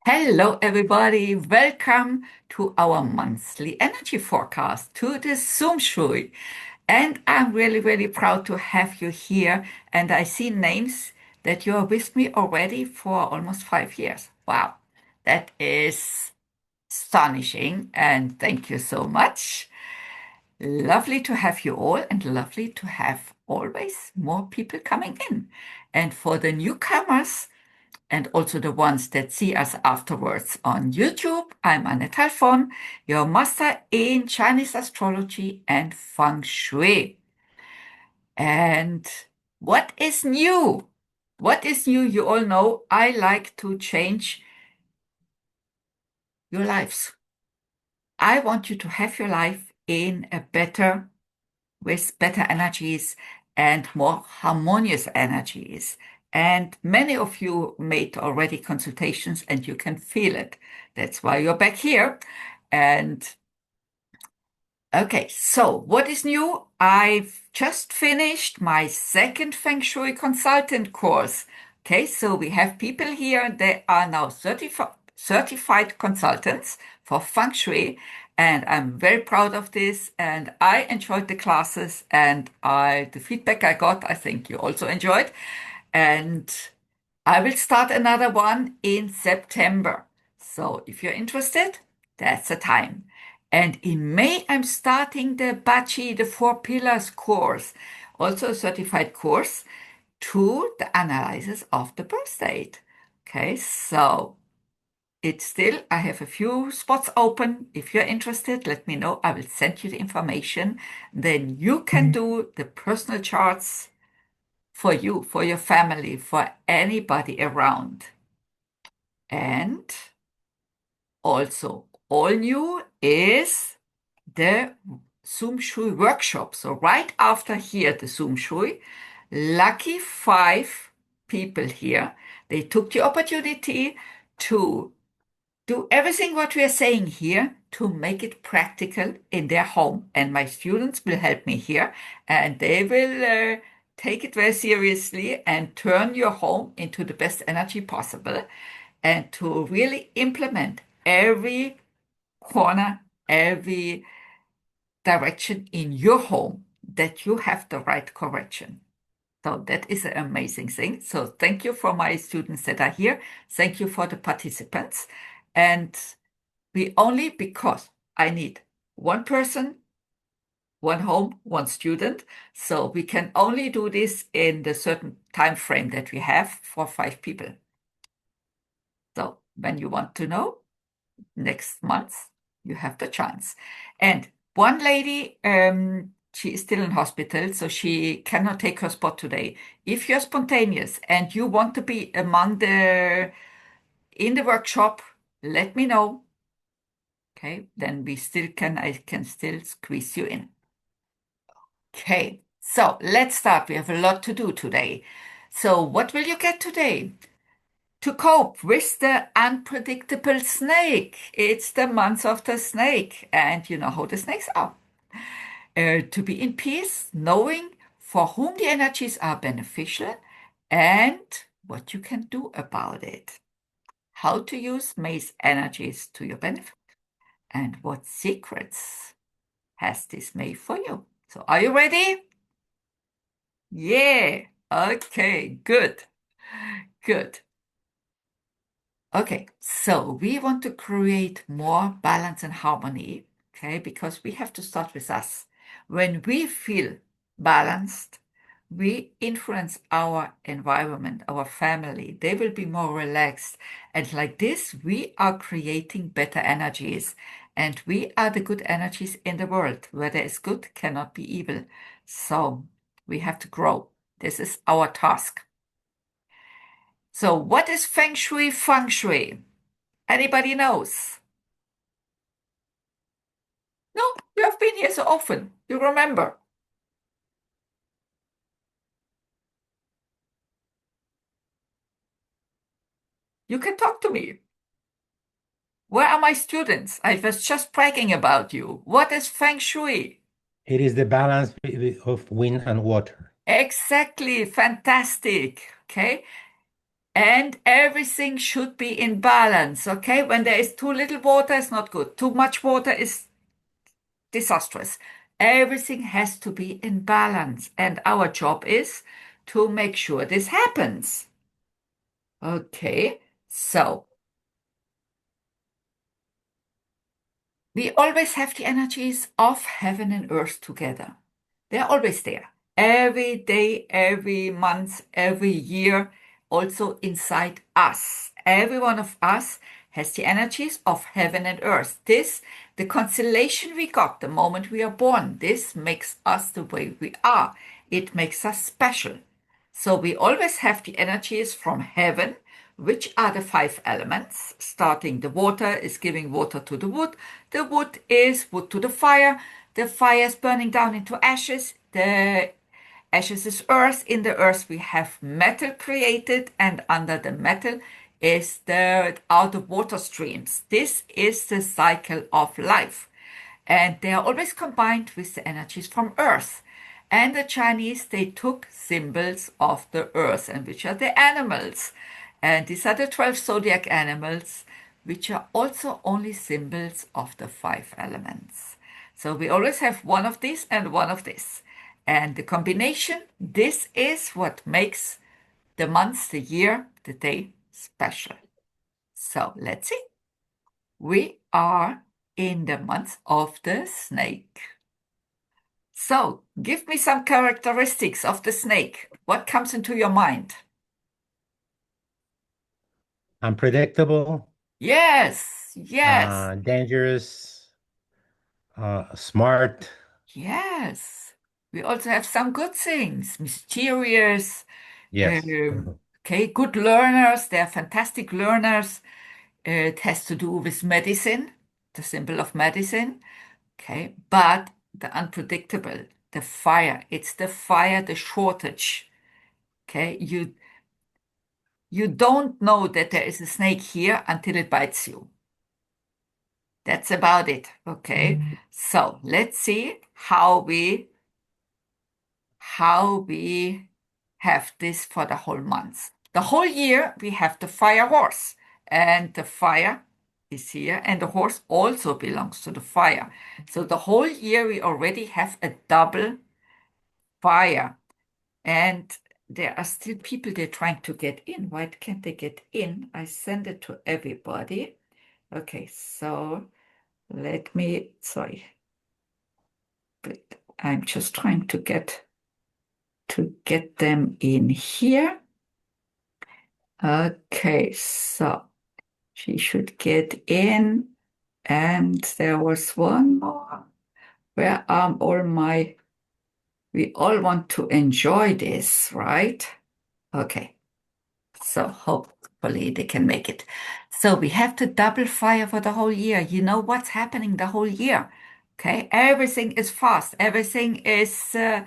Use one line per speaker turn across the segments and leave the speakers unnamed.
Hello, everybody. Welcome to our monthly energy forecast to the Zoom Shui. And I'm really, really proud to have you here. And I see names that you are with me already for almost 5 years. Wow, that is astonishing. And thank you so much. Lovely to have you all, and lovely to have always more people coming in. And for the newcomers, and also the ones that see us afterwards on YouTube, I'm Anette Halfon, your master in Chinese astrology and Feng Shui. And what is new? What is new? You all know I like to change your lives. I want you to have your life in a better, with better energies and more harmonious energies. And many of you made already consultations and you can feel it. That's why you're back here. And okay, so what is new? I've just finished my second Feng Shui consultant course. Okay, so we have people here that are now certified consultants for Feng Shui, and I'm very proud of this. And I enjoyed the classes, and the feedback I got, I think you also enjoyed. And I will start another one in September. So if you're interested, that's the time. And in May, I'm starting the Bachi, the Four Pillars course, also a certified course to the analysis of the birth date. Okay, so it's still, I have a few spots open. If you're interested, let me know. I will send you the information. Then you can do the personal charts for you, for your family, for anybody around. And also, all new is the Zoom Shui workshop. So right after here, the Zoom Shui, lucky 5 people here, they took the opportunity to do everything what we are saying here to make it practical in their home. And my students will help me here, and they will take it very seriously and turn your home into the best energy possible, and to really implement every corner, every direction in your home that you have the right correction. So that is an amazing thing. So thank you for my students that are here. Thank you for the participants. And because I need one person, one home, one student. So we can only do this in the certain time frame that we have for 5 people. So when you want to know, next month, you have the chance. And one lady, she is still in hospital, so she cannot take her spot today. If you're spontaneous and you want to be in the workshop, let me know. Okay, then I can still squeeze you in. Okay, so let's start. We have a lot to do today. So what will you get today? To cope with the unpredictable snake. It's the month of the snake, and you know how the snakes are. To be in peace, knowing for whom the energies are beneficial and what you can do about it. How to use May's energies to your benefit, and what secrets has this May for you. So, are you ready? Yeah. Okay, good. Good. Okay, so we want to create more balance and harmony, okay, because we have to start with us. When we feel balanced, we influence our environment, our family. They will be more relaxed. And like this, we are creating better energies. And we are the good energies in the world. Where there is good, cannot be evil. So we have to grow. This is our task. So what is Feng Shui Feng Shui? Anybody knows? No, you have been here so often. You remember. You can talk to me. Where are my students? I was just bragging about you. What is Feng Shui?
It is the balance of wind and water.
Exactly. Fantastic. Okay. And everything should be in balance, okay? When there is too little water, it's not good. Too much water is disastrous. Everything has to be in balance. And our job is to make sure this happens. Okay, so we always have the energies of heaven and earth together. They're always there. Every day, every month, every year, also inside us. Every one of us has the energies of heaven and earth. This, the constellation we got the moment we are born, this makes us the way we are. It makes us special. So we always have the energies from heaven, which are the five elements. Starting the water is giving water to the wood is wood to the fire is burning down into ashes, the ashes is earth, in the earth we have metal created, and under the metal is the out of water streams. This is the cycle of life. And they are always combined with the energies from earth. And the Chinese, they took symbols of the earth, and which are the animals. And these are the 12 zodiac animals, which are also only symbols of the five elements. So we always have one of these and one of this. And the combination, this is what makes the month, the year, the day special. So let's see. We are in the month of the snake. So, give me some characteristics of the snake. What comes into your mind?
Unpredictable,
Yes, yes,
dangerous, smart.
yes. We also have some good things. Mysterious,
Yes.
um, okay, good learners. They're fantastic learners. It has to do with medicine, the symbol of medicine. Okay, but the unpredictable, the fire, it's the fire, the shortage. Okay, you don't know that there is a snake here until it bites you. That's about it. Okay. So let's see how we have this for the whole month. The whole year we have the fire horse, and the fire is here, and the horse also belongs to the fire. So the whole year we already have a double fire. And there are still people they're trying to get in. Why can't they get in? I send it to everybody. Okay, so sorry, but I'm just trying to get them in here. Okay, so she should get in. And there was one more. Where are all my, we all want to enjoy this, right? Okay. So hopefully they can make it. So we have to double fire for the whole year. You know what's happening the whole year. Okay, everything is fast. Everything is, the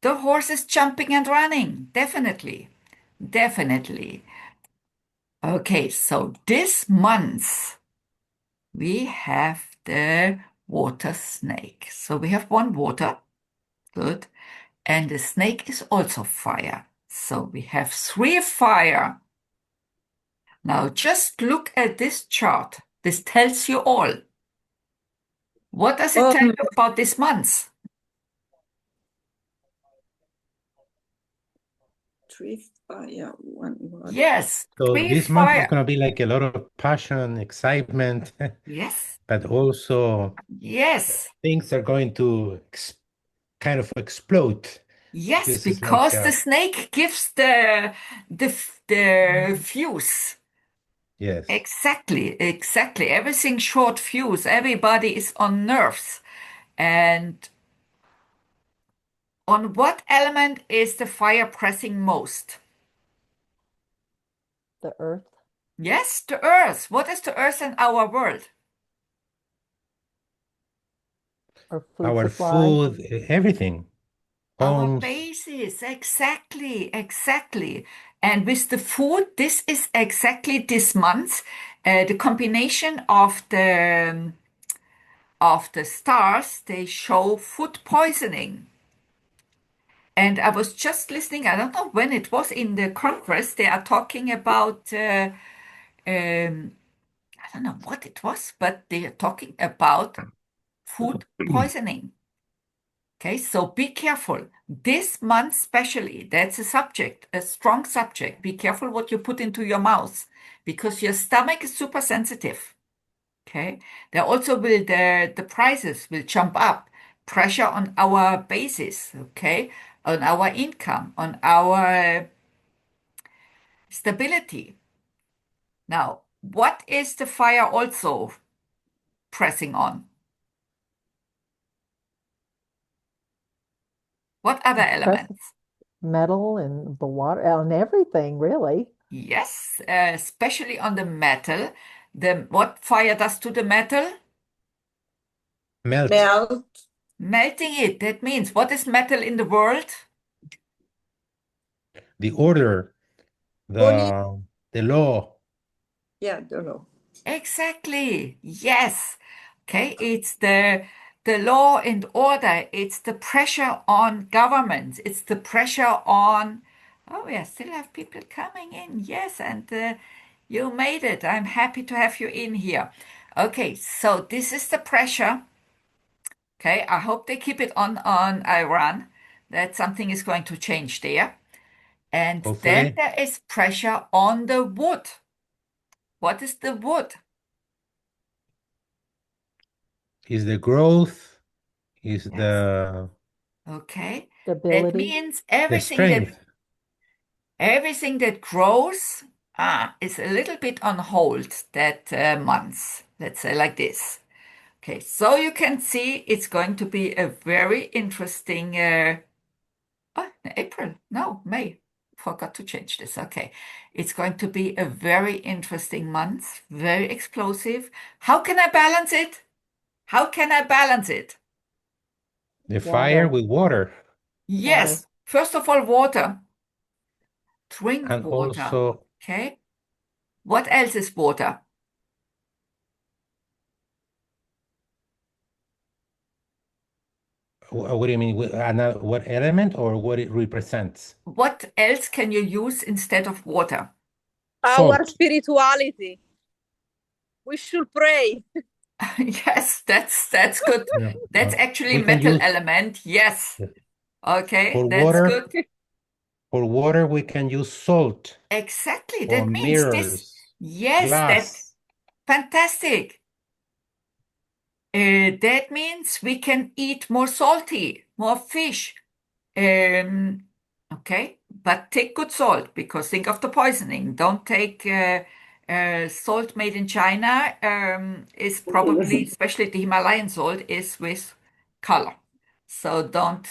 horse is jumping and running. Definitely. Definitely. Okay, so this month we have the water snake. So we have one water. Good. And the snake is also fire. So we have three fire. Now just look at this chart. This tells you all. What does it tell
Um,
you about this month?
Tree fire, one word.
Yes,
So
three
this month is
fire.
going to be like a lot of passion, excitement,
Yes,
but also
yes,
things are going to kind of explode.
yes,
This is like,
because the snake gives the fuse.
yes.
Exactly, exactly. Everything short fuse. Everybody is on nerves. And on what element is the fire pressing most?
The earth
Yes, the earth. What is the earth in our world?
or food
Our
supply.
food, everything,
Our
homes.
basis. Exactly, exactly. And with the food, this is exactly this month. The combination of the stars, they show food poisoning. And I was just listening, I don't know when it was in the Congress, they are talking about, I don't know what it was, but they are talking about food poisoning. Okay, so be careful. This month, especially, that's a subject, a strong subject. Be careful what you put into your mouth because your stomach is super sensitive. Okay, there also will the prices will jump up, pressure on our basis. Okay, on our income, on our stability. Now, what is the fire also pressing on? What other
Press
elements?
metal and the water and everything, really.
Yes, especially on the metal. The what fire does to the metal?
Melt
Melt.
Melting it. That means what is metal in the world?
the order,
Holy.
the law.
Yeah, don't know.
Exactly. Yes. Okay, it's the law and order. It's the pressure on governments. It's the pressure on. Oh, we still have people coming in. Yes, and you made it. I'm happy to have you in here. Okay, so this is the pressure. Okay, I hope they keep it on Iran, that something is going to change there. And then
Hopefully,
there is pressure on the wood. What is the wood?
is the growth, is
Yes.
the
Okay. That
Stability.
means
the strength.
everything that grows is a little bit on hold that month. Let's say like this. Okay, so you can see it's going to be a very interesting April. No, May. Forgot to change this. Okay. It's going to be a very interesting month, very explosive. How can I balance it? How can I balance it?
The fire
Water.
with water,
Water.
Yes. First of all, water. Drink
and
water.
also,
Okay. What else is water?
what do you mean? What element or what it represents?
What else can you use instead of water?
Our
Salt.
spirituality. We should pray.
Yes, that's good.
No,
That's actually
we can
metal
use
element. Yes. Okay,
for
that's
water.
good.
For water, we can use salt
Exactly.
or
That means this.
mirrors,
Yes, that
glass.
fantastic. That means we can eat more salty, more fish. Um, okay, but take good salt because think of the poisoning. Don't take salt made in China. Is probably, especially the Himalayan salt, is with color. So don't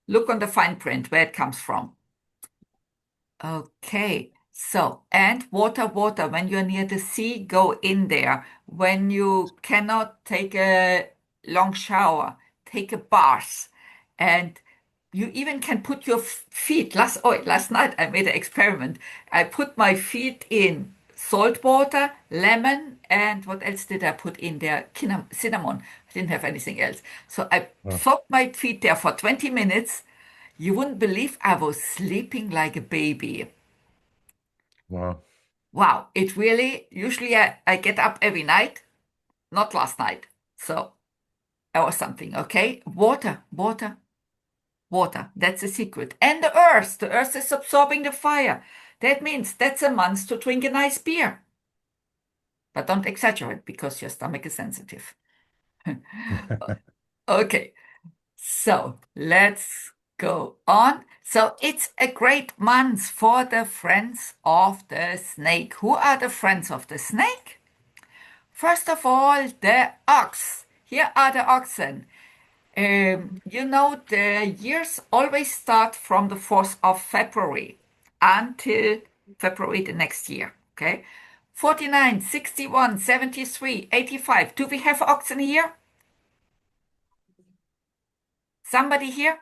look on the fine print where it comes from. Okay. So, and water, water. When you're near the sea, go in there. When you cannot take a long shower, take a bath. And you even can put your feet. Last night I made an experiment. I put my feet in salt water, lemon, and what else did I put in there? Cinnamon. I didn't have anything else. So I
Oh,
soaked my feet there for 20 minutes. You wouldn't believe I was sleeping like a baby.
wow.
Wow, it really, usually I get up every night, not last night. So that was something, okay? Water, water, water. That's the secret. And the earth is absorbing the fire. That means that's a month to drink a nice beer. But don't exaggerate because your stomach is sensitive. Okay, so let's go on. So it's a great month for the friends of the snake. Who are the friends of the snake? First of all, the ox. Here are the oxen. The years always start from the 4th of February until February the next year. Okay. 49, 61, 73, 85. Do we have oxen here? Somebody here?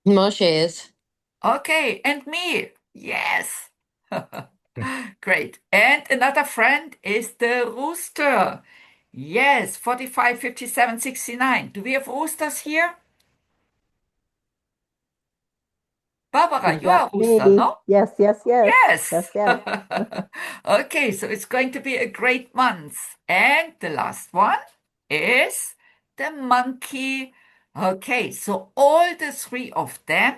Moshe is.
Okay. And me. Yes. Great. And another friend is the rooster. Yes. 45, 57, 69. Do we have roosters here? Barbara,
You
you are
got
a rooster,
me.
no?
Yes, yes, yes. Yes,
Yes.
yes.
Okay, so it's going to be a great month. And the last one is the monkey. Okay, so all the three of them,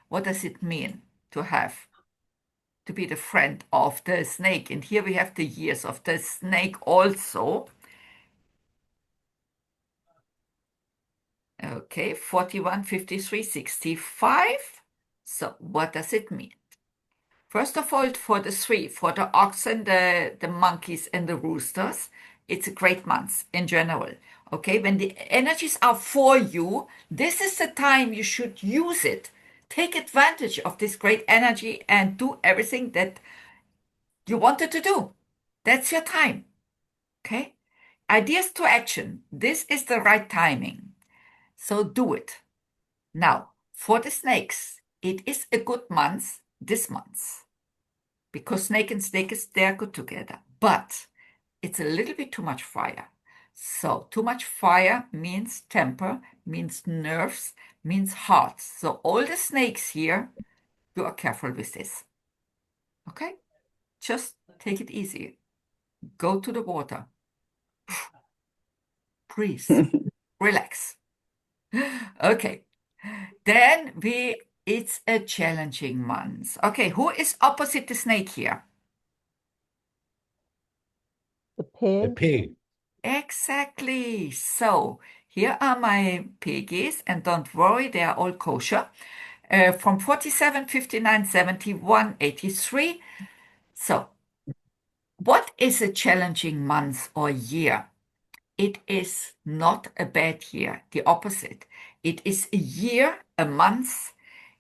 what does it mean to have, to be the friend of the snake? And here we have the years of the snake also. Okay, 41, 53, 65. So what does it mean? First of all, for the three, for the oxen, the monkeys, and the roosters, it's a great month in general. Okay, when the energies are for you, this is the time you should use it. Take advantage of this great energy and do everything that you wanted to do. That's your time. Okay, ideas to action. This is the right timing. So do it. Now, for the snakes, it is a good month this month, because snake and snake is they're good together. But it's a little bit too much fire. So too much fire means temper, means nerves, means heart. So all the snakes here, you are careful with this. Okay? Just take it easy. Go to the water. Breathe. Relax. Okay. Then it's a challenging month. Okay, who is opposite the snake here?
The
The
pig.
pig.
Exactly. So here are my piggies, and don't worry, they are all kosher. From 47, 59, 71, 83. So, what is a challenging month or year? It is not a bad year, the opposite. It is a year, a month.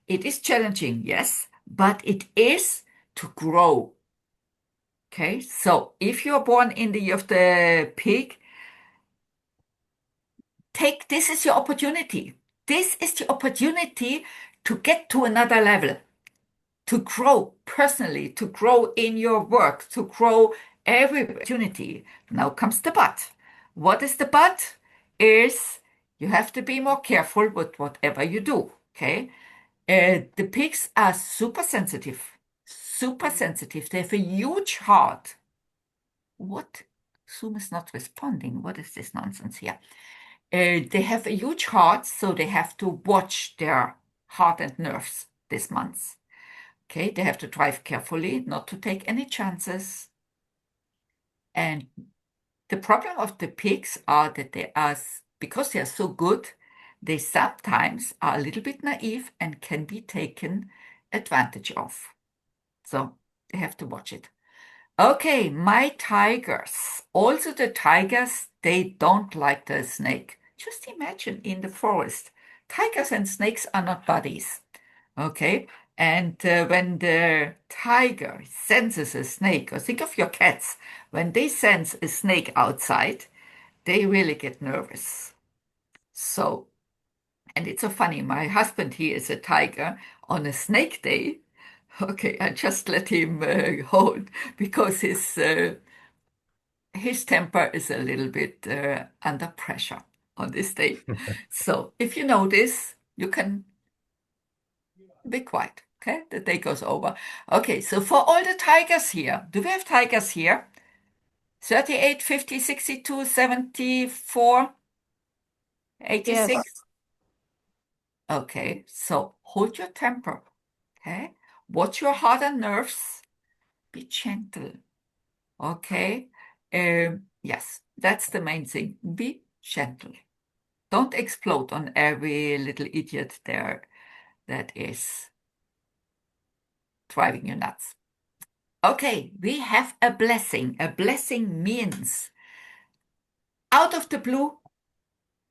It is challenging, yes, but it is to grow. Okay, so if you're born in the year of the pig, take this is your opportunity. This is the opportunity to get to another level, to grow personally, to grow in your work, to grow every opportunity. Now comes the but. What is the but? Is you have to be more careful with whatever you do. Okay. The pigs are super sensitive, super sensitive. They have a huge heart. What? Zoom is not responding. What is this nonsense here? They have a huge heart, so they have to watch their heart and nerves this month. Okay, they have to drive carefully, not to take any chances. And the problem of the pigs are that they are, because they are so good, they sometimes are a little bit naive and can be taken advantage of. So they have to watch it. Okay, my tigers. Also, the tigers, they don't like the snake. Just imagine in the forest, tigers and snakes are not buddies. Okay, and when the tiger senses a snake, or think of your cats, when they sense a snake outside, they really get nervous. So, and it's so funny. My husband, he is a tiger. On a snake day, okay, I just let him hold because his temper is a little bit under pressure on this day. So if you notice, you can be quiet. Okay, the day goes over. Okay, so for all the tigers here, do we have tigers here? 38, 50, 62, 74,
Yes.
86. Okay, so hold your temper. Okay, watch your heart and nerves. Be gentle. Okay, yes, that's the main thing. Be gentle. Don't explode on every little idiot there that is driving you nuts. Okay, we have a blessing. A blessing means out of the blue,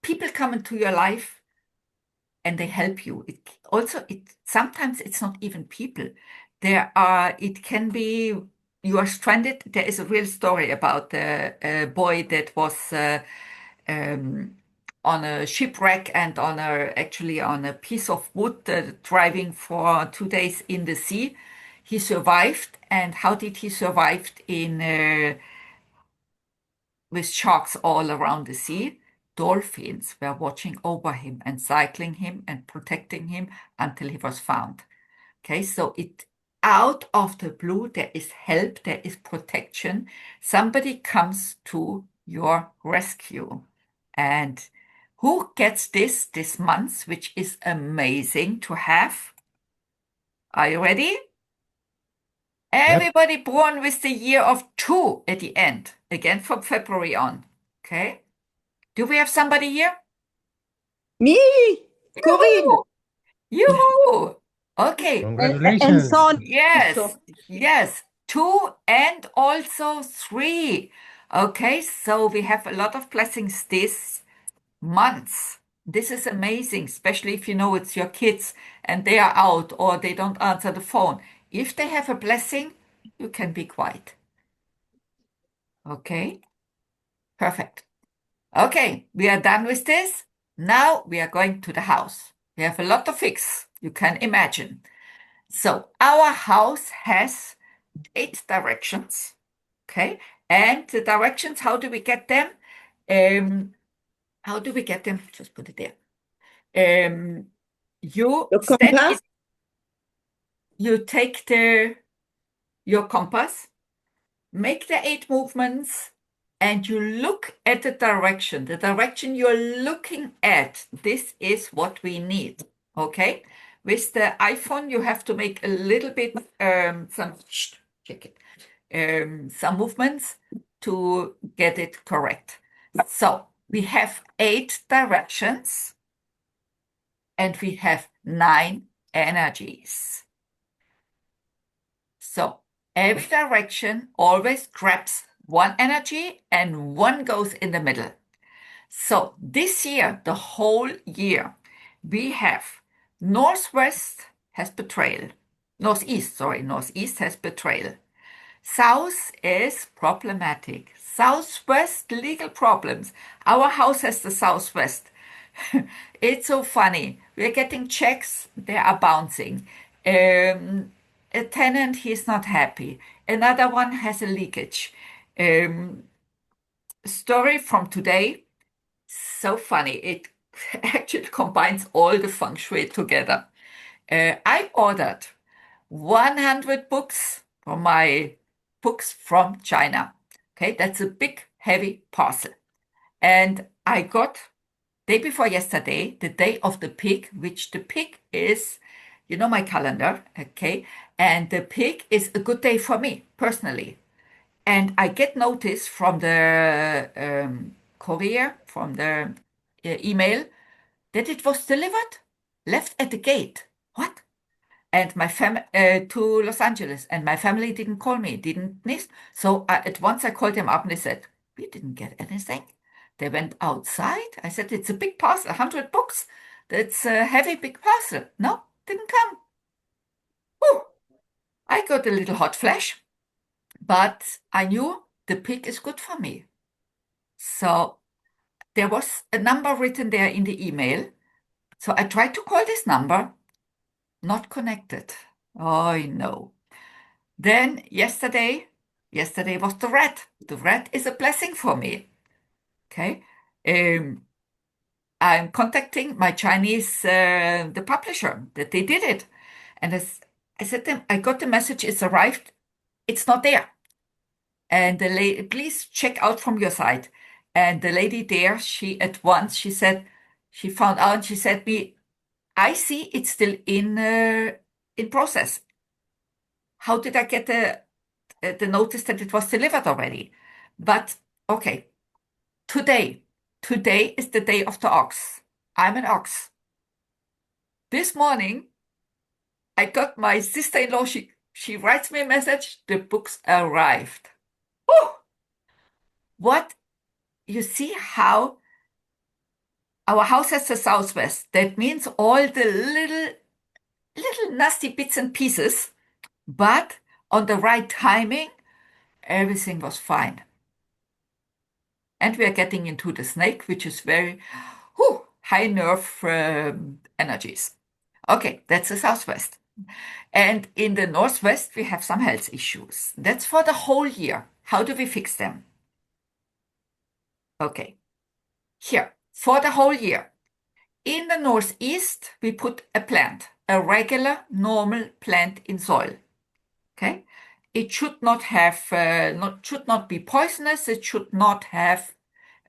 people come into your life and they help you. It sometimes it's not even people. It can be you are stranded. There is a real story about a boy that was um, on a shipwreck and actually on a piece of wood driving for 2 days in the sea. He survived, and how did he survive in with sharks all around the sea? Dolphins were watching over him and cycling him and protecting him until he was found. Okay, so out of the blue, there is help, there is protection. Somebody comes to your rescue. And who gets this month, which is amazing to have? Are you ready?
Yep.
Everybody born with the year of 2 at the end, again from February on. Okay? Do we have somebody here?
Me, Corinne,
Yoo-hoo! Okay.
and
Congratulations.
Son.
Yes, yes, 2 and also 3. Okay, so we have a lot of blessings this month. This is amazing, especially if you know it's your kids and they are out or they don't answer the phone. If they have a blessing, you can be quiet. Okay, perfect. Okay, we are done with this. Now we are going to the house. We have a lot to fix, you can imagine. So our house has 8 directions. Okay. And the directions, how do we get them? How do we get them? Just put it there. You
The
stand
compass.
you take your compass, make the 8 movements, and you look at the direction you're looking at. This is what we need. Okay. With the iPhone, you have to make a little bit check it. Some movements to get it correct. So we have 8 directions and we have 9 energies. So every direction always grabs one energy and one goes in the middle. So this year, the whole year, we have Northwest has betrayal. Northeast has betrayal. South is problematic. Southwest, legal problems. Our house has the Southwest. It's so funny. We're getting checks, they are bouncing. A tenant, he's not happy. Another one has a leakage. Story from today, so funny. It actually combines all the feng shui together. I ordered 100 books from my books from China. Okay, that's a big, heavy parcel. And I got day before yesterday, the day of the pig, which the pig is, you know, my calendar, okay? And the pig is a good day for me personally. And I get notice from the courier, from the email, that it was delivered, left at the gate. What? And my to Los Angeles, and my family didn't call me, didn't miss. So at once I called them up and they said, we didn't get anything. They went outside. I said, it's a big parcel, 100 books. That's a heavy, big parcel. No, didn't come. Whew. I got a little hot flash, but I knew the pig is good for me. So there was a number written there in the email. So I tried to call this number, not connected. Oh, no. Then yesterday was the rat. The rat is a blessing for me. Okay. I'm contacting my Chinese, the publisher, that they did it. And I said to them, I got the message, it's arrived, it's not there. And the lady, please check out from your side. And the lady there, she said, she found out, she said me, I see it's still in process. How did I get the notice that it was delivered already? But okay, today is the day of the ox. I'm an ox. This morning, I got my sister-in-law, she writes me a message, the books arrived. Oh, what? You see how our house has the southwest. That means all the little nasty bits and pieces, but on the right timing, everything was fine. And we are getting into the snake, which is very high nerve energies. Okay, that's the southwest. And in the northwest, we have some health issues. That's for the whole year. How do we fix them? Okay, here, for the whole year. In the northeast, we put a plant. a regular, normal plant in soil. Okay? It should not have, should not be poisonous. It should not have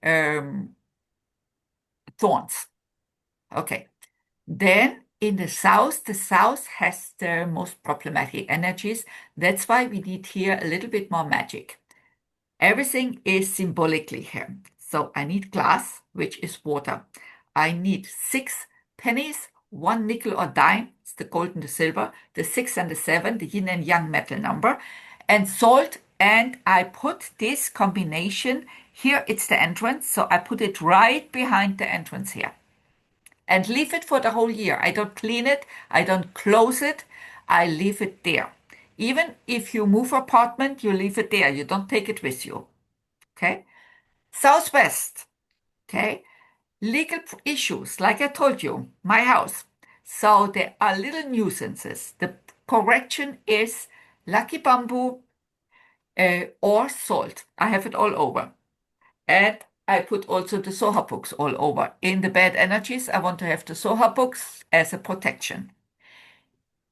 um, thorns. Okay. Then in the south has the most problematic energies. That's why we need here a little bit more magic. Everything is symbolically here. So I need glass, which is water. I need 6 pennies, 1 nickel or dime, it's the gold and the silver, the 6 and the 7, the yin and yang metal number, and salt. And I put this combination here, it's the entrance. So I put it right behind the entrance here and leave it for the whole year. I don't clean it, I don't close it, I leave it there. Even if you move apartment, you leave it there. You don't take it with you. Okay? Southwest. Okay? Legal issues, like I told you, my house. So there are little nuisances. The correction is lucky bamboo or salt. I have it all over. And I put also the Soha books all over. In the bad energies, I want to have the Soha books as a protection.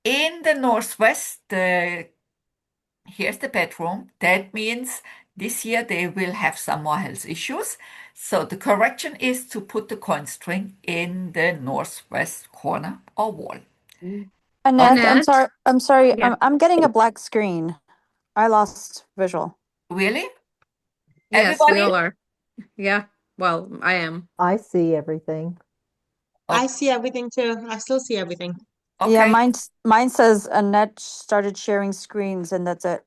In the northwest, here's the bedroom. That means this year they will have some more health issues. So the correction is to put the coin string in the northwest corner or wall.
Annette, I'm
Annette?
sorry. I'm sorry.
Yeah.
I'm getting a black screen. I lost visual.
Really?
Yes, we
Everybody?
all are. Yeah. Well, I am.
I see everything.
I see everything too. I still see everything.
Yeah,
Okay.
mine says Annette started sharing screens and that's it.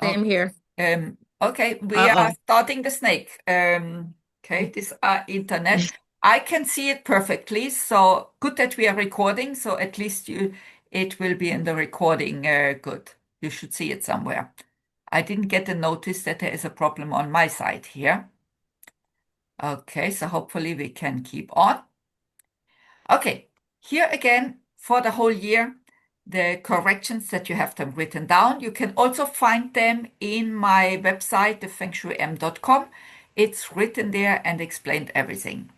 Same here.
Okay, we
Uh-oh.
are starting the snake. Okay, this internet. I can see it perfectly. So good that we are recording. So at least it will be in the recording. Good. You should see it somewhere. I didn't get a notice that there is a problem on my side here. Okay, so hopefully we can keep on. Okay, here again for the whole year, the corrections that you have them written down. You can also find them in my website, thefengshuim.com. It's written there and explained everything.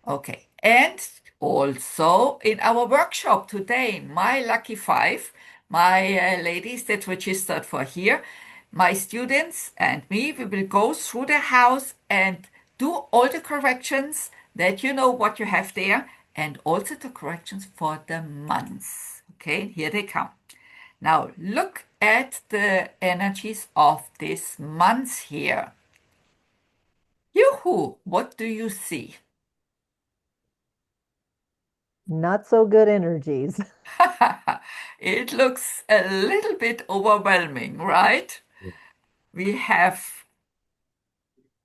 Okay, and also in our workshop today, my lucky five, my ladies that registered for here, my students and me, we will go through the house and do all the corrections that you know what you have there and also the corrections for the months. Okay, here they come. Now look at the energies of this month here. Yoo-hoo, what do you see?
Not so good energies.
It looks a little bit overwhelming, right? We have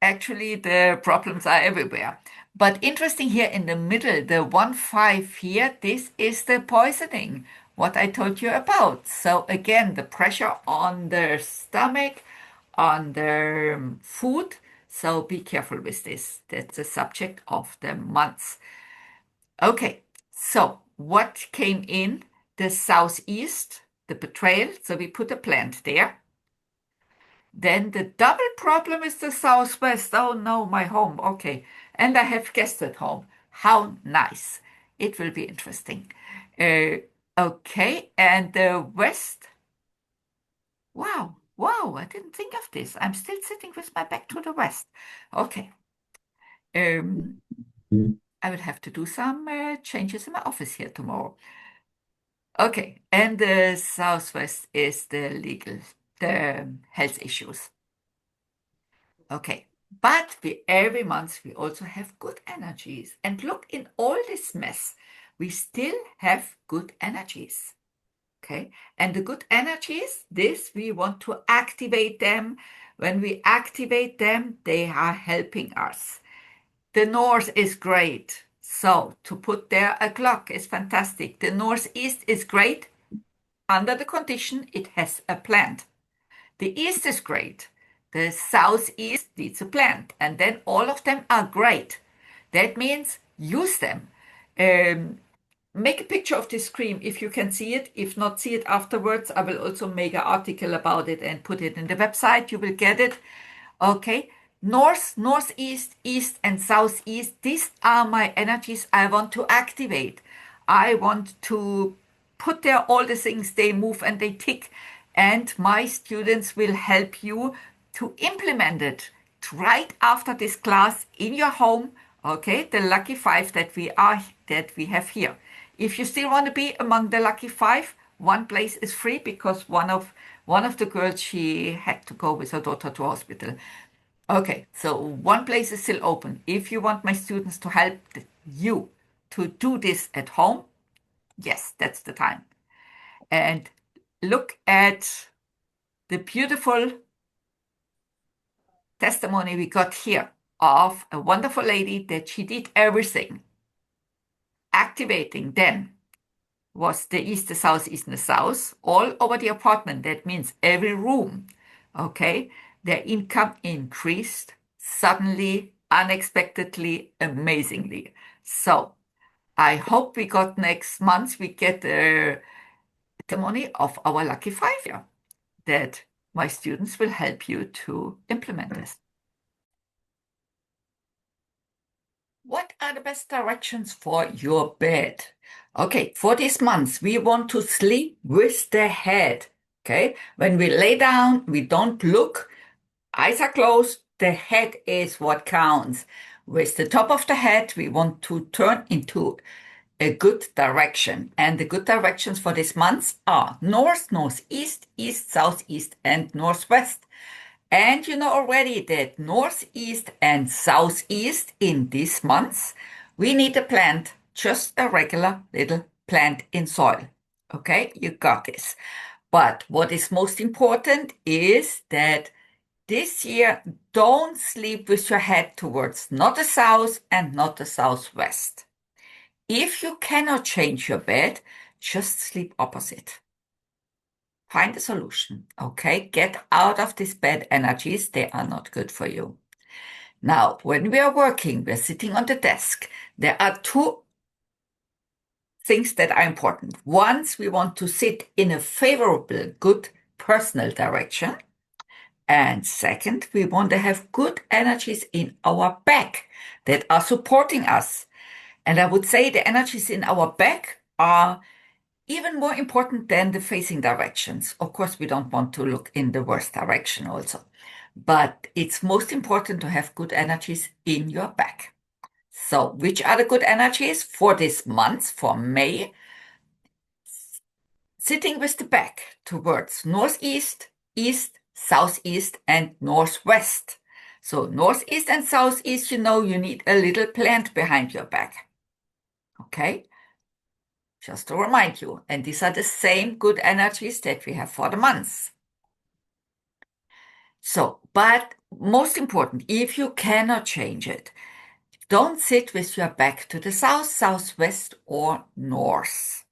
actually the problems are everywhere. But interesting here in the middle, the 1-5 here, this is the poisoning, what I told you about. So again, the pressure on the stomach, on the food. So be careful with this. That's the subject of the month. Okay, so what came in? The southeast, the betrayal. So we put a plant there. Then the double problem is the southwest. Oh no, my home. Okay. And I have guests at home. How nice. It will be interesting. Okay. And the west. Wow. Wow. I didn't think of this. I'm still sitting with my back to the west. Okay. I will have to do some changes in my office here tomorrow. Okay. And the southwest is the health issues. Okay, but every month we also have good energies. And look, in all this mess, we still have good energies. Okay, and the good energies, this we want to activate them. When we activate them, they are helping us. The north is great. So to put there a clock is fantastic. The northeast is great under the condition it has a plant. The east is great. The southeast needs a plant. And then all of them are great. That means use them. Make a picture of this screen if you can see it. If not, see it afterwards. I will also make an article about it and put it in the website. You will get it. Okay. North, northeast, east, and southeast. These are my energies I want to activate. I want to put there all the things they move and they tick, and my students will help you to implement it right after this class in your home. Okay, the lucky five that we have here. If you still want to be among the lucky five, one place is free because one of the girls, she had to go with her daughter to hospital. Okay, so one place is still open. If you want my students to help you to do this at home, yes, that's the time. And look at the beautiful testimony we got here of a wonderful lady that she did everything. Activating then was the east, the south, east, and the south all over the apartment. That means every room. Okay, their income increased suddenly, unexpectedly, amazingly. So I hope we got next month, we get the testimony of our lucky five here that my students will help you to implement this. What are the best directions for your bed? Okay, for this month, we want to sleep with the head. Okay, when we lay down, we don't look, eyes are closed, the head is what counts. With the top of the head, we want to turn into a good direction. And the good directions for this month are north, northeast, east, southeast, and northwest. And you know already that northeast and southeast in this month, we need a plant, just a regular little plant in soil. Okay, you got this. But what is most important is that this year, don't sleep with your head towards not the south and not the southwest. If you cannot change your bed, just sleep opposite. Find a solution, okay? Get out of these bad energies. They are not good for you. Now, when we are working, we're sitting on the desk. There are two things that are important. Once we want to sit in a favorable, good personal direction. And second, we want to have good energies in our back that are supporting us. And I would say the energies in our back are even more important than the facing directions. Of course, we don't want to look in the worst direction also, but it's most important to have good energies in your back. So which are the good energies for this month, for May? Sitting with the back towards northeast, east, southeast, and northwest. So northeast and southeast, you know, you need a little plant behind your back. Okay? Just to remind you, and these are the same good energies that we have for the months. So, but most important, if you cannot change it, don't sit with your back to the south, southwest, or north.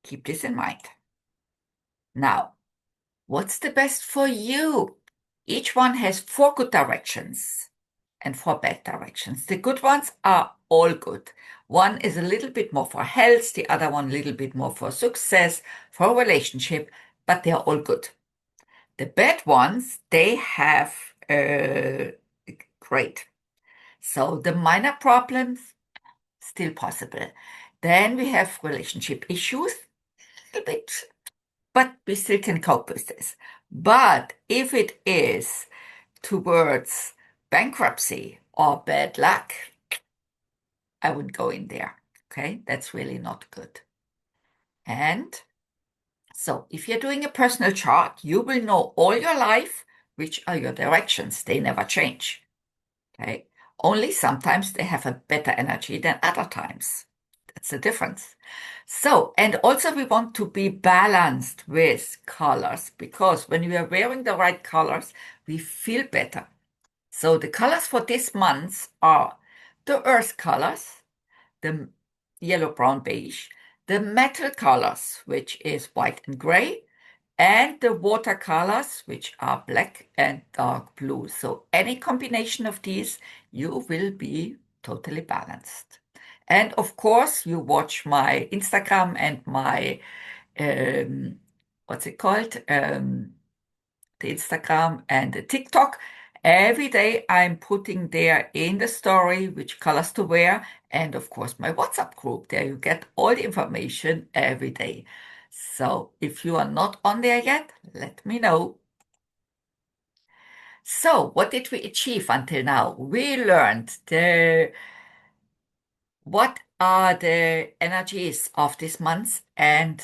Keep this in mind. Now, what's the best for you? Each one has 4 good directions and 4 bad directions. The good ones are all good. One is a little bit more for health, the other one a little bit more for success, for relationship, but they are all good. The bad ones, they have great. So the minor problems, still possible. Then we have relationship issues, a little bit, but we still can cope with this. But if it is towards bankruptcy or bad luck, I would go in there. Okay, that's really not good. And so if you're doing a personal chart, you will know all your life which are your directions. They never change. Okay, only sometimes they have a better energy than other times. That's the difference. So, and also we want to be balanced with colors because when we are wearing the right colors, we feel better. So the colors for this month are the earth colors, the yellow, brown, beige, the metal colors, which is white and gray, and the watercolors, which are black and dark blue. So any combination of these, you will be totally balanced. And of course, you watch my Instagram and my, what's it called? The Instagram and the TikTok. Every day I'm putting there in the story which colors to wear, and of course my WhatsApp group. There you get all the information every day. So if you are not on there yet, let me know. So what did we achieve until now? We learned what are the energies of this month and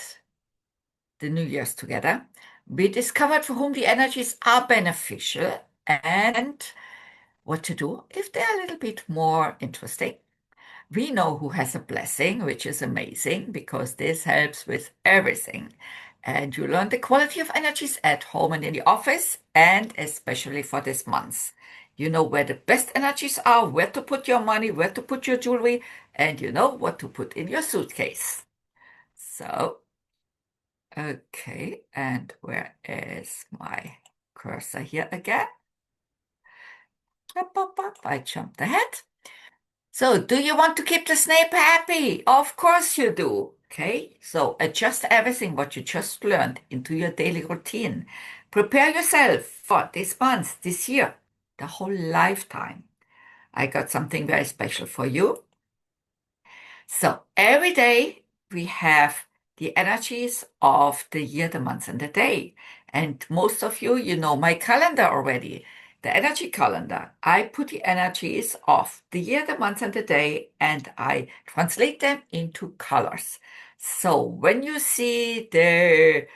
the New Year's together. We discovered for whom the energies are beneficial and what to do if they're a little bit more interesting. We know who has a blessing, which is amazing because this helps with everything. And you learn the quality of energies at home and in the office, and especially for this month. You know where the best energies are, where to put your money, where to put your jewelry, and you know what to put in your suitcase. So, okay, and where is my cursor here again? Up, up, up. I jumped ahead. So, do you want to keep the Snape happy? Of course you do. Okay, so adjust everything what you just learned into your daily routine. Prepare yourself for this month, this year, the whole lifetime. I got something very special for you. So, every day we have the energies of the year, the month, and the day. And most of you, you know my calendar already, the energy calendar. I put the energies of the year, the month, and the day, and I translate them into colors. So when you see the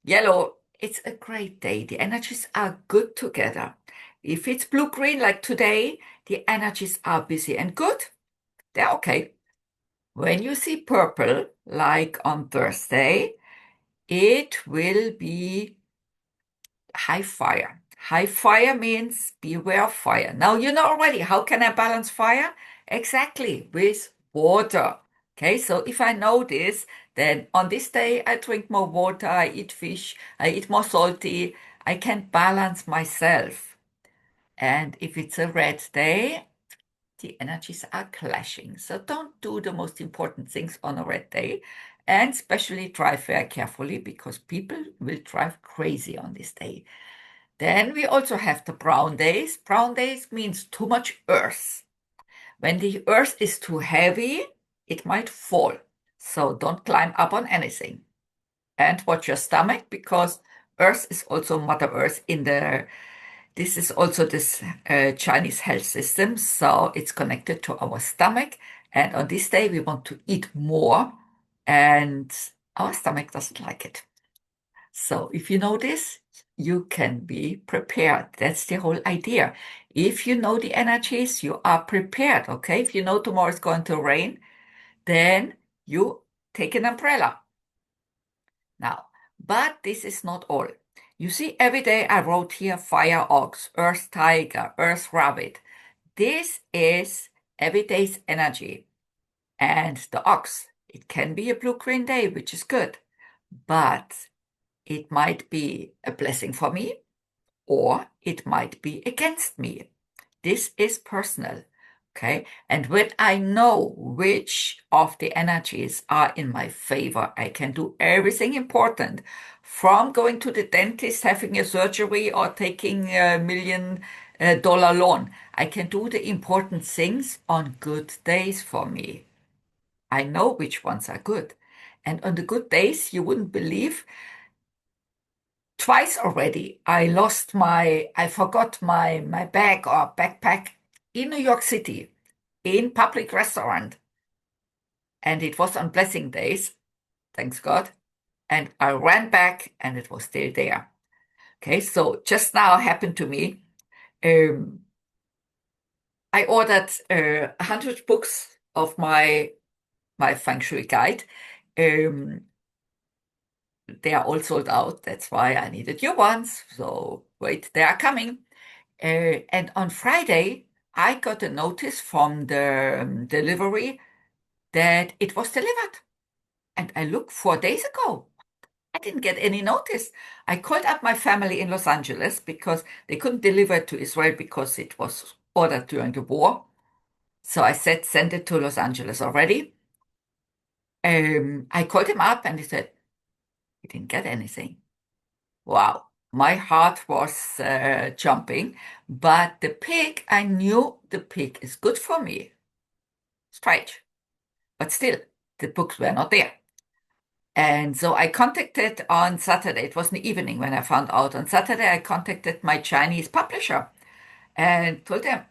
yellow, it's a great day. The energies are good together. If it's blue-green like today, the energies are busy and good. They're okay. When you see purple, like on Thursday, it will be high fire. High fire means beware of fire. Now you know already, how can I balance fire? Exactly, with water. Okay, so if I know this, then on this day I drink more water, I eat fish, I eat more salty, I can balance myself. And if it's a red day, the energies are clashing. So don't do the most important things on a red day, and especially drive very carefully because people will drive crazy on this day. Then we also have the brown days. Brown days means too much earth. When the earth is too heavy, it might fall. So don't climb up on anything. And watch your stomach because earth is also Mother Earth in the this is also this Chinese health system, so it's connected to our stomach. And on this day, we want to eat more, and our stomach doesn't like it. So if you know this, you can be prepared. That's the whole idea. If you know the energies, you are prepared, okay? If you know tomorrow is going to rain, then you take an umbrella. Now, but this is not all. You see, every day I wrote here fire ox, earth tiger, earth rabbit. This is every day's energy. And the ox, it can be a blue-green day, which is good, but it might be a blessing for me or it might be against me. This is personal. Okay. And when I know which of the energies are in my favor, I can do everything important from going to the dentist, having a surgery, or taking a $1 million loan. I can do the important things on good days for me. I know which ones are good. And on the good days, you wouldn't believe twice already. I forgot my bag or backpack in New York City in public restaurant. And it was on blessing days, thanks God. And I ran back and it was still there. Okay, so just now happened to me. I ordered 100 books of my Feng Shui guide. They are all sold out. That's why I needed new ones. So wait, they are coming. And on Friday, I got a notice from the delivery that it was delivered. And I looked 4 days ago. I didn't get any notice. I called up my family in Los Angeles because they couldn't deliver it to Israel because it was ordered during the war. So I said, send it to Los Angeles already. I called him up and he said, he didn't get anything. Wow. my heart was jumping, but the pig, I knew the pig is good for me. Strange. But still, the books were not there. And so I contacted on Saturday, it was in the evening when I found out. On Saturday, I contacted my Chinese publisher and told them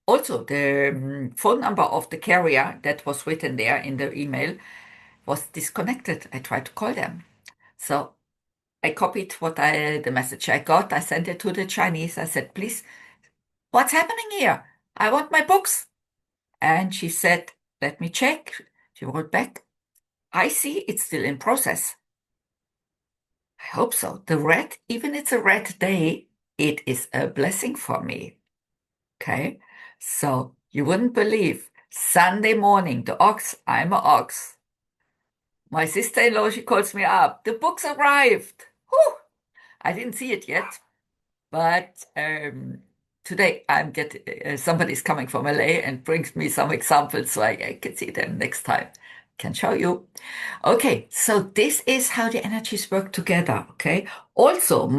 also the phone number of the carrier that was written there in the email was disconnected. I tried to call them. So I copied the message I got. I sent it to the Chinese. I said, please, what's happening here? I want my books. And she said, let me check. She wrote back, I see it's still in process. I hope so. Even it's a red day, it is a blessing for me. Okay. So you wouldn't believe Sunday morning, the ox, I'm a ox. My sister-in-law, she calls me up. The books arrived. Whew! I didn't see it yet, but today somebody's coming from LA and brings me some examples so I can see them next time. Can show you. Okay, so this is how the energies work together. Okay. Also,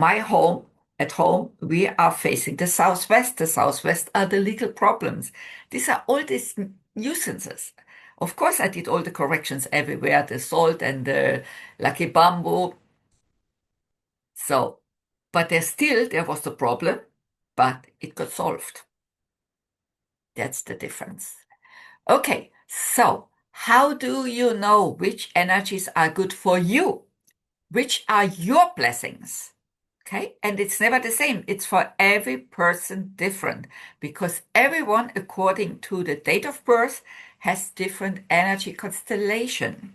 at home, we are facing the southwest. The southwest are the legal problems. These are all these nuisances. Of course, I did all the corrections everywhere, the salt and the lucky bamboo. So, but there was the problem, but it got solved. That's the difference. Okay, so how do you know which energies are good for you? Which are your blessings? Okay, and it's never the same. It's for every person different because everyone, according to the date of birth, has different energy constellation.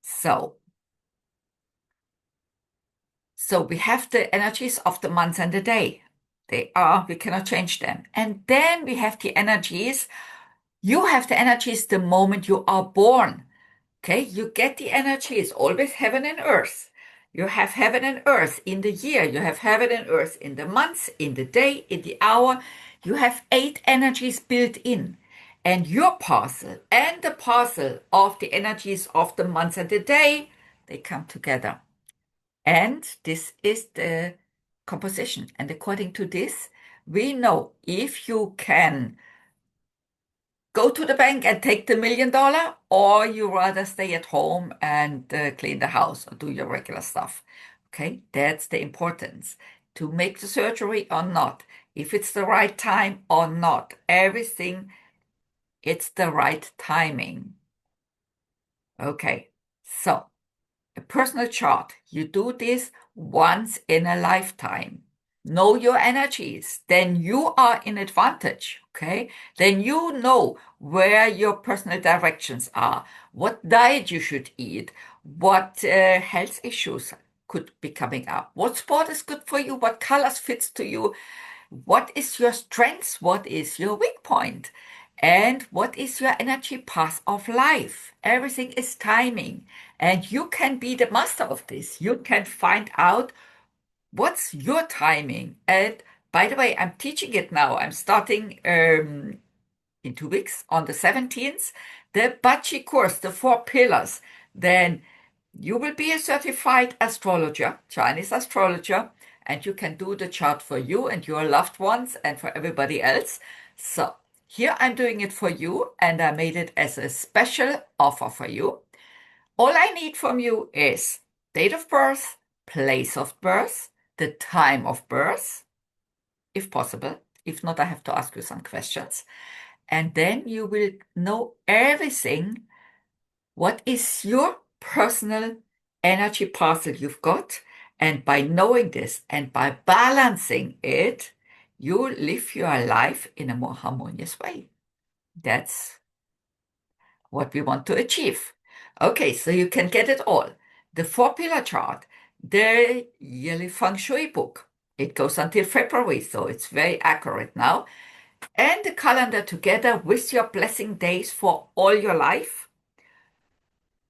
So we have the energies of the month and the day. We cannot change them. And then we have the energies. You have the energies the moment you are born. Okay, you get the energies, always heaven and earth. You have heaven and earth in the year. You have heaven and earth in the month, in the day, in the hour. You have 8 energies built in. And your parcel and the parcel of the energies of the month and the day, they come together. And this is the composition. And according to this, we know if you can go to the bank and take the $1 million, or you rather stay at home and clean the house or do your regular stuff. Okay, that's the importance. To make the surgery or not, if it's the right time or not, everything, it's the right timing. Okay, so a personal chart, you do this once in a lifetime. Know your energies, then you are in advantage, okay? Then you know where your personal directions are, what diet you should eat, what health issues could be coming up, what sport is good for you, what colors fits to you, what is your strength, what is your weak point, and what is your energy path of life. Everything is timing, and you can be the master of this. You can find out what's your timing. And by the way, I'm teaching it now. I'm starting in 2 weeks on the 17th, the Bachi course, the 4 pillars. Then you will be a certified astrologer, Chinese astrologer, and you can do the chart for you and your loved ones and for everybody else. So here I'm doing it for you, and I made it as a special offer for you. All I need from you is date of birth, place of birth, the time of birth, if possible. If not, I have to ask you some questions. And then you will know everything. What is your personal energy parcel you've got? And by knowing this and by balancing it, you live your life in a more harmonious way. That's what we want to achieve. Okay, so you can get it all. The 4-pillar chart, the yearly Feng Shui book. It goes until February, so it's very accurate now. And the calendar together with your blessing days for all your life.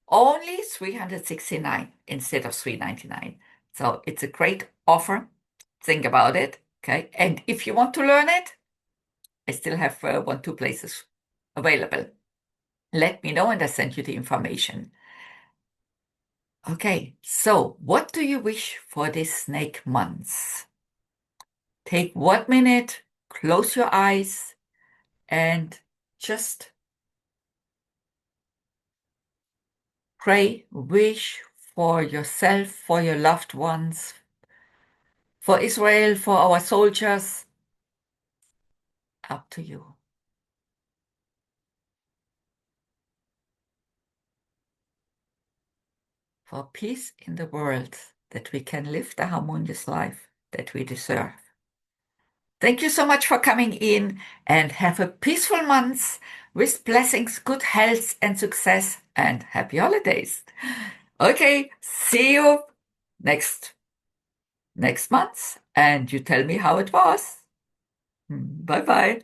Only 369 instead of 399. So it's a great offer. Think about it. Okay. And if you want to learn it, I still have 1-2 places available. Let me know and I send you the information. Okay, so what do you wish for this snake month? Take 1 minute, close your eyes, and just pray, wish for yourself, for your loved ones, for Israel, for our soldiers. Up to you. For peace in the world, that we can live the harmonious life that we deserve. Thank you so much for coming in, and have a peaceful month with blessings, good health and success, and happy holidays. Okay, see you next month, and you tell me how it was. Bye bye.